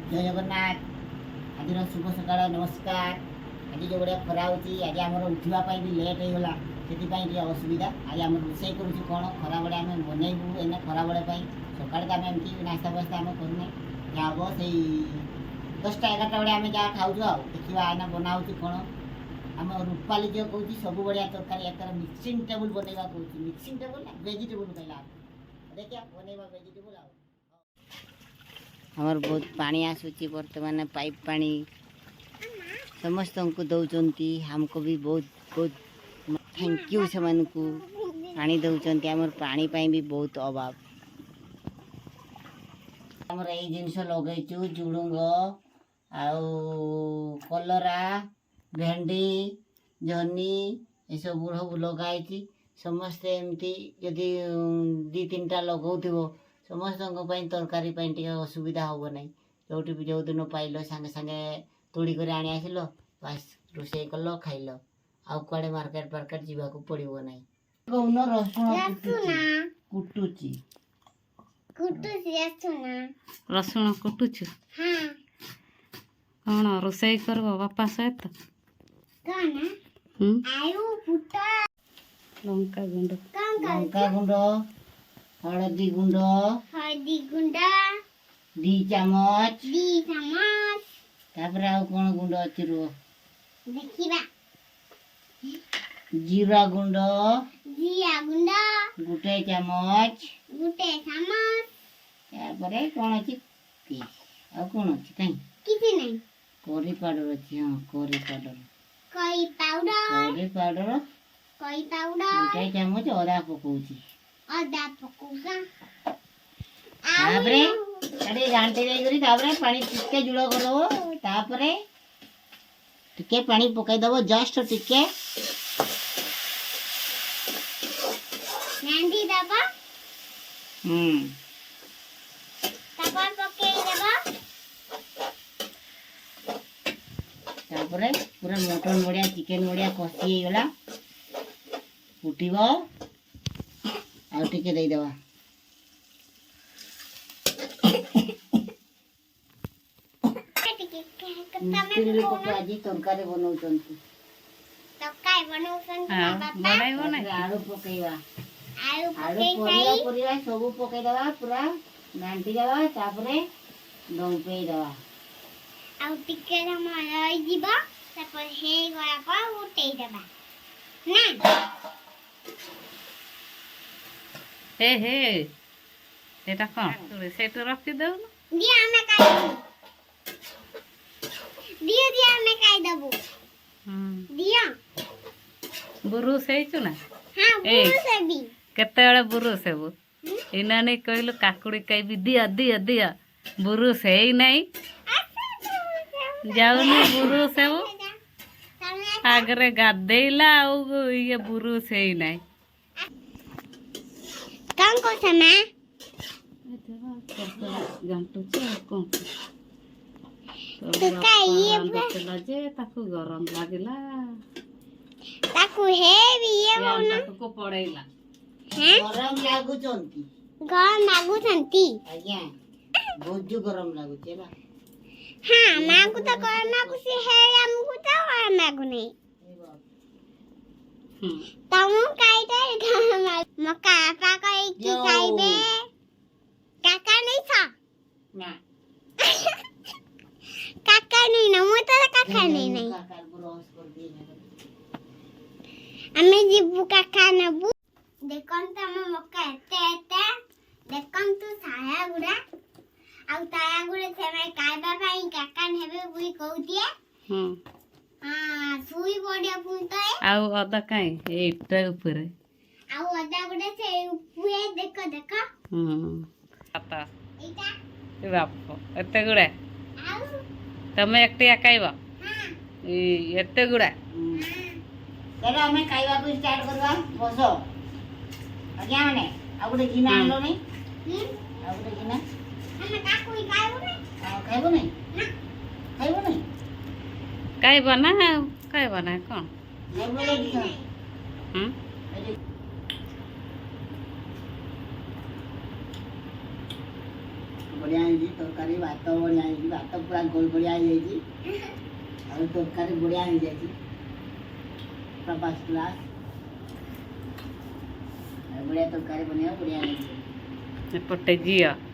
जय जगन्नाथ। आज शुभ सकाळ नमस्कार। आज जो बड़िया खरा होची आज आमर उठवा भी लेट हो गला से असुविधा। आज आम रोसे कौन खरा बेले आम बनईबू एने खरा बेले सकाल तो आम एमती नास्ता फास्ता आम करूना जहाँ हम से 10टा 11टा बेले आम जहाँ खाऊ देखा एना बनाऊ कौन आम रूपाली जो कौन सब बढ़िया तरकारी एक मिक्सिंग टेबल बनवा कौन मिक्सिंग टेबल वेजिटेबल कहला देखिए बनवा वेजिटेबल आमर बहुत पानी आसूची बर्तमान पाइप पानी समस्त को दौरान हमको भी बहुत बहुत थैंक यू से पानी दौरान आमर पानी पाई भी बहुत अभाव आमर यही जिनस लगेचु झुड़ुंग कलरा भेंडी जहनी ये सब सब लगाई समस्ते एमती जदि 2-3टा लगाऊ समस्त तरकारी असुविधा हम ना जो जो दिन पाइल सांगे सांगे तोड़ी कर आनी आसिल बास रोसे कल खाइल आउ कड़े मार्केट मार्केट जावाक पड़ो ना कौन रसुण कुटुची रसुण कुटुचु कौन रोसई कर बापा सहित लंका गुंड हलदी गुंड 2 चामच तापर आउ कौन गुंड अच्छी रो देखिबा जीरा गुंड गुटे चामच तापर कौन अच्छी आउ कौन अच्छी कहीं किसी नहीं करी पाउडर अच्छी हाँ करी पाउडर कोई पाउडर गुटे चामच अदा पकाउची अदा पकोगा तापरे अरे घांटी दे करी तापरे पानी टिके जुड़ करबो तापरे टिके पानी पकाई दबो जस्ट टिके नांदी दबा तापर पकेई दबा तापरे पूरा मटन बढ़िया चिकन बढ़िया कसी गला फुटिबो आ टिके दे दबा आज तरकारी बनाउछन्ती आलू पकेवा आलू परिवा सब पकई दबा पूरा घांटी दबा तापरे दंपेई दबा आउ टिके रमई दिबा तापर हे गया पर उठेई दबा ना हे एटा कौन से तो रखी दो दिया हमें काई दिया हमें काई दबो दिया बुरु से ना हां बुरु से भी केते बेले बुरु से बु इना नहीं कहलो काकुड़ी काई भी दिया दिया दिया बुरु से ही नहीं जाऊनी बुरु से वो आगरे गादेला ये बुरु से ही नहीं कौन को समय घंटो से कौन तो काई जे ताकू गरम लागिला ताकू हे भी ये बोना को पड़ेला हैं गरम लागु छंती आज्ञा बहुत गरम लागु छेला हां मागु तो करना कुछ है हमको तो मागु नहीं तमु काई दे मका आपा काई की खाइबे काका नहीं था ना काका नहीं ना मु तो काका नहीं काका ब्रश कर दिए हमें जीबू काका नबू देखन तम मका एते देखन तू साया गुडा आउ ताया गुडे सेमे काइबा पाई काका नेबे बुई कहू दिए हां सुई बडिया पुंतो आउ अदा काई एटा ऊपर आउ अदा गुडे से ऊपर देखो आता एटा ए बाप एते गुडा आउ तमे एकटिया खाइबा हां एते गुडा चलो हमें खाइबा को स्टार्ट करबा बसो आज्ञा माने आ गुडे गिना आलो नहीं आ गुडे गिना हमें काकू खाइबो नहीं खाइबो नहीं ना खाइबो नहीं काय बना कौन खाइबो नहीं बढ़िया है तरकारी भात बढ़िया है भात पूरा गोल बढ़िया है और तरकारी बढ़िया है पूरा फर्स्ट क्लास बढ़िया तरकारी बनिया बढ़िया है एपटे झील